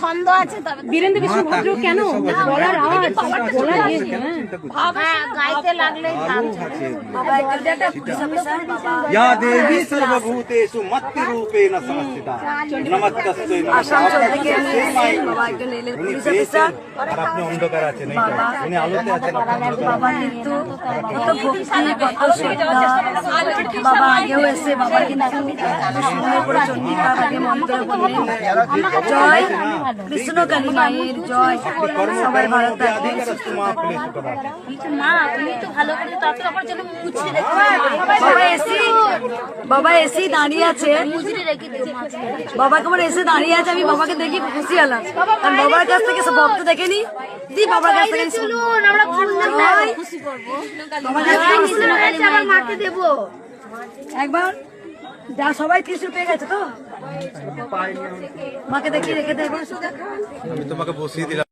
ছন্দ আছে তবে বীরেন্দ্র কৃষ্ণ ভদ্র কেন বলার আওয়াজ বলার গাইতে লাগলেই या देवी सर्वभूतेषु मत्तिरूपेण संस्थिता नमस्तस्यै উনি পেয়েছেন আর আপনি অন্ধকার আছেন উনি আলোতে আছেন বাবা কিন্তু কত ভক্তি কত শ্রদ্ধা বাবা আগেও এসে বাবা কিন্তু সুন্দর করে চন্ডিকার আগে মন্ত্র বললেন জয় কৃষ্ণকালী মায়ের জয় সবাই ভালো থাকবে মা তুমি তো ভালো করে তাতে আমার জন্য মুছে রেখে বাবা এসে দাঁড়িয়ে আছে বাবা কেমন এসে দাঁড়িয়ে আছে আমি বাবাকে দেখি খুশি হলাম কারণ বাবার কাছ থেকে সব ভক্ত দেখেনি দি বাবার কাছ থেকে চলুন আমরা খুশি করবো আমার মাকে দেবো একবার যা সবাই ত্রিশূল পেয়ে গেছে তো মাকে দেখি রেখে দেবো আমি তোমাকে বসিয়ে দিলাম।